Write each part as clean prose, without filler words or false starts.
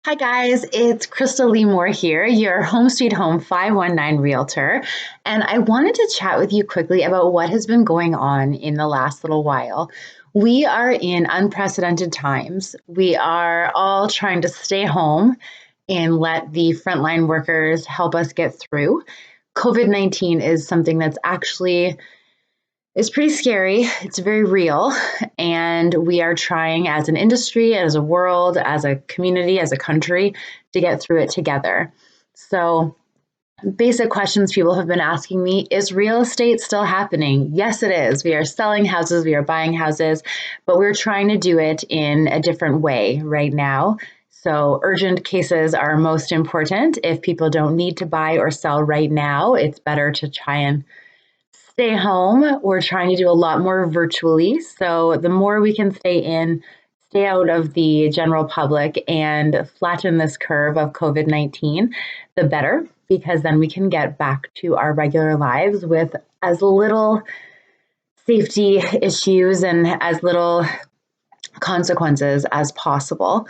Hi guys, it's Krystal Lee Moore here, your Home Sweet Home 519 Realtor, and I wanted to chat with you quickly about what has been going on in the last little while. We are in unprecedented times. We are all trying to stay home and let the frontline workers help us get through. COVID-19 is something that's actually it's pretty scary. It's very real. And we are trying as an industry, as a world, as a community, as a country to get through it together. So, basic questions people have been asking me: is real estate still happening? Yes, it is. We are selling houses, we are buying houses, but we're trying to do it in a different way right now. So, urgent cases are most important. If people don't need to buy or sell right now, it's better to try and stay home. We're trying to do a lot more virtually. So the more we can stay in, stay out of the general public and flatten this curve of COVID-19, the better, because then we can get back to our regular lives with as little safety issues and as little consequences as possible.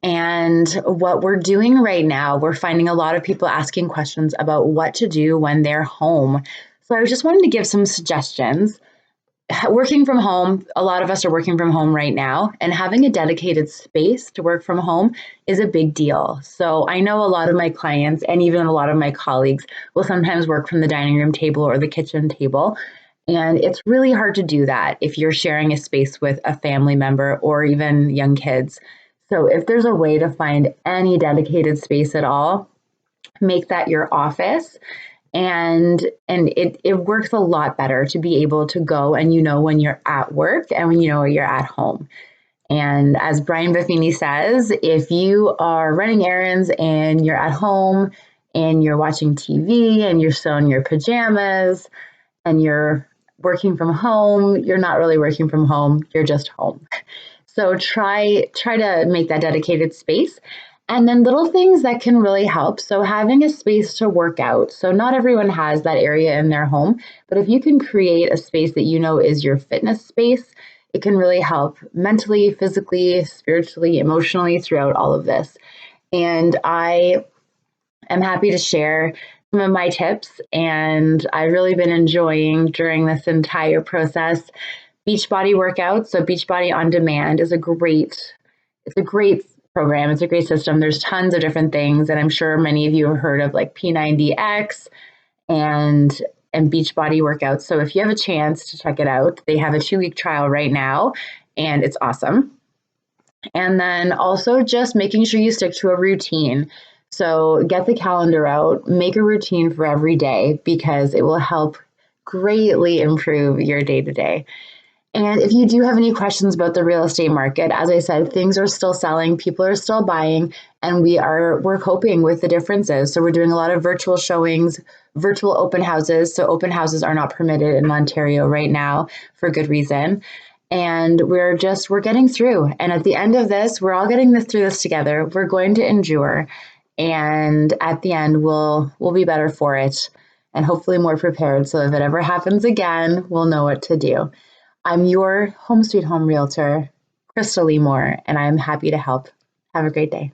And what we're doing right now, we're finding a lot of people asking questions about what to do when they're home. So I just wanted to give some suggestions. Working from home, a lot of us are working from home right now, and having a dedicated space to work from home is a big deal. So I know a lot of my clients and even a lot of my colleagues will sometimes work from the dining room table or the kitchen table. And it's really hard to do that if you're sharing a space with a family member or even young kids. So if there's a way to find any dedicated space at all, make that your office, and it works a lot better to be able to go and when you're at work and when you're at home. And as Brian Buffini says, if you are running errands and you're at home and you're watching TV and you're still in your pajamas and you're working from home, you're not really working from home, you're just home. So try to make that dedicated space. And then little things that can really help. So having a space to work out. So not everyone has that area in their home, but if you can create a space that is your fitness space, it can really help mentally, physically, spiritually, emotionally throughout all of this. And I am happy to share some of my tips, and I've really been enjoying during this entire process Beachbody workouts. So Beachbody On Demand is it's a great program. It's a great system. There's tons of different things, and I'm sure many of you have heard of like P90X and Beachbody workouts. So if you have a chance to check it out, they have a 2-week trial right now, and it's awesome. And then also just making sure you stick to a routine. So get the calendar out, make a routine for every day because it will help greatly improve your day to day. And if you do have any questions about the real estate market, as I said, things are still selling, people are still buying, and we're coping with the differences. So we're doing a lot of virtual showings, virtual open houses. So open houses are not permitted in Ontario right now for good reason. And we're getting through. And at the end of this, we're all getting through this together. We're going to endure. And at the end, we'll be better for it and hopefully more prepared. So if it ever happens again, we'll know what to do. I'm your Home Sweet Home Realtor, Krystal Lee Moore, and I'm happy to help. Have a great day.